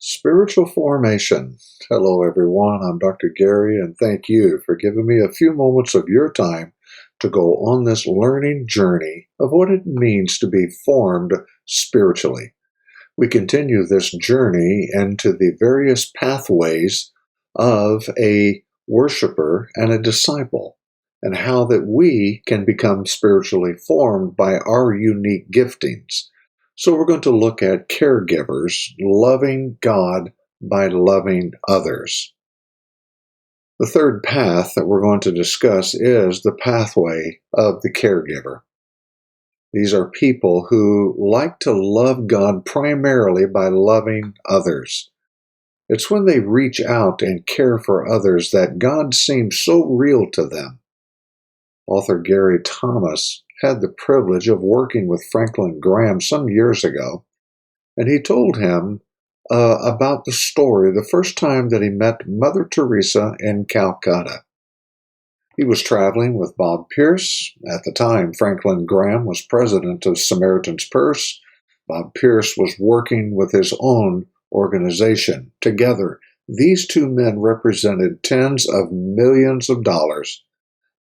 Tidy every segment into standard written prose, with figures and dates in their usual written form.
Spiritual formation. Hello, everyone. I'm Dr. Gary, and thank you for giving me a few moments of your time to go on this learning journey of what it means to be formed spiritually. We continue this journey into the various pathways of a worshiper and a disciple, and how that we can become spiritually formed by our unique giftings. So we're going to look at caregivers loving God by loving others. The third path that we're going to discuss is the pathway of the caregiver. These are people who like to love God primarily by loving others. It's when they reach out and care for others that God seems so real to them. Author Gary Thomas had the privilege of working with Franklin Graham some years ago, and he told him about the story the first time that he met Mother Teresa in Calcutta. He was traveling with Bob Pierce. At the time, Franklin Graham was president of Samaritan's Purse. Bob Pierce was working with his own organization. Together, these two men represented tens of millions of dollars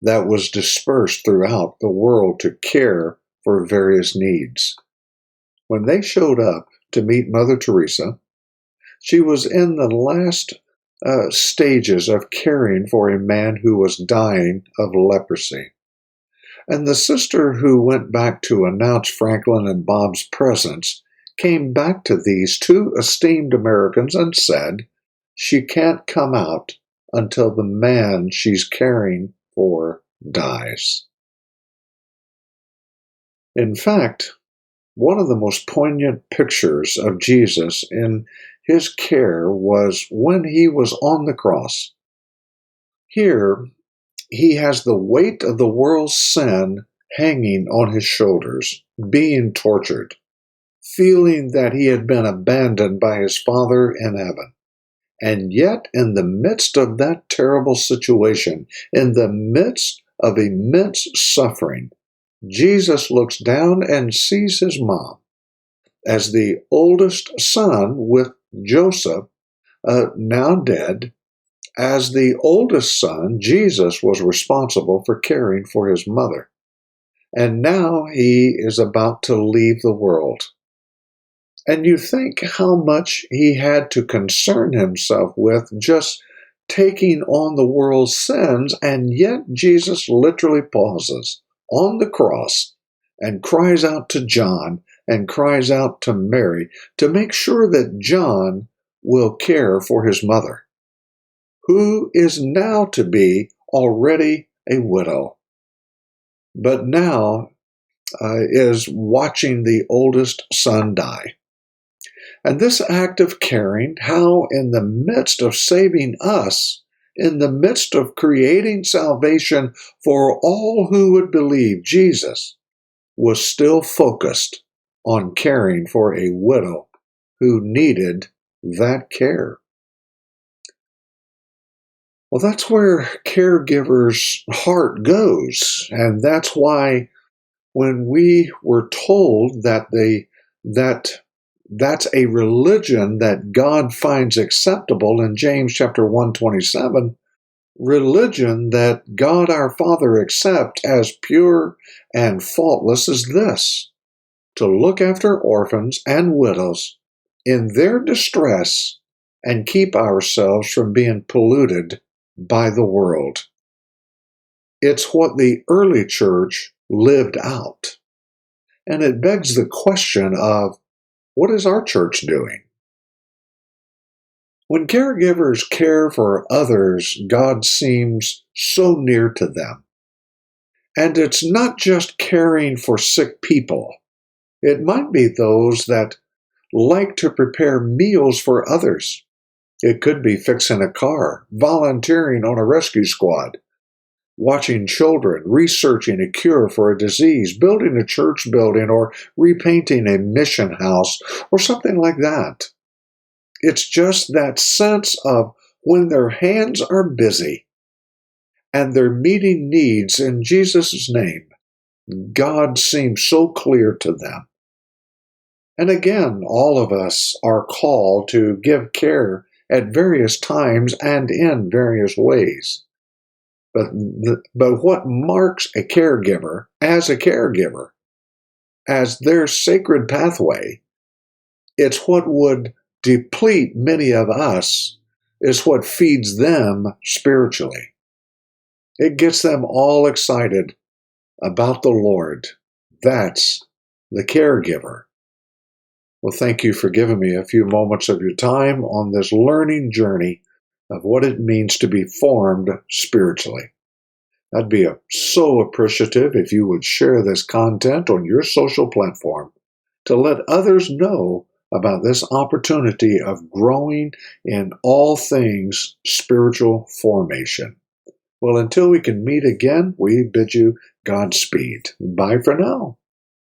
that was dispersed throughout the world to care for various needs. When they showed up to meet Mother Teresa, she was in the last stages of caring for a man who was dying of leprosy. And the sister who went back to announce Franklin and Bob's presence came back to these two esteemed Americans and said, she can't come out until the man she's caring for dies. In fact, one of the most poignant pictures of Jesus in his care was when he was on the cross. Here, he has the weight of the world's sin hanging on his shoulders, being tortured, feeling that he had been abandoned by his Father in heaven. And yet, in the midst of that terrible situation, in the midst of immense suffering, Jesus looks down and sees his mom. As the oldest son with Joseph, now dead, as the oldest son, Jesus was responsible for caring for his mother. And now he is about to leave the world. And you think how much he had to concern himself with just taking on the world's sins, and yet Jesus literally pauses on the cross and cries out to John and cries out to Mary to make sure that John will care for his mother, who is now to be already a widow, but now is watching the oldest son die. And this act of caring, how in the midst of saving us, in the midst of creating salvation for all who would believe, Jesus was still focused on caring for a widow who needed that care. Well, that's where caregivers' heart goes. And that's why when we were told that that's a religion that God finds acceptable in James chapter 1:27, religion that God our Father accepts as pure and faultless is this: to look after orphans and widows in their distress and keep ourselves from being polluted by the world. It's what the early church lived out. And it begs the question of, what is our church doing? When caregivers care for others, God seems so near to them. And it's not just caring for sick people. It might be those that like to prepare meals for others. It could be fixing a car, volunteering on a rescue squad, watching children, researching a cure for a disease, building a church building, or repainting a mission house, or something like that. It's just that sense of when their hands are busy and they're meeting needs in Jesus' name, God seems so clear to them. And again, all of us are called to give care at various times and in various ways. But what marks a caregiver, as their sacred pathway, it's what would deplete many of us, is what feeds them spiritually. It gets them all excited about the Lord. That's the caregiver. Well, thank you for giving me a few moments of your time on this learning journey of what it means to be formed spiritually. I'd be so appreciative if you would share this content on your social platform to let others know about this opportunity of growing in all things spiritual formation. Well, until we can meet again, we bid you Godspeed. Bye for now.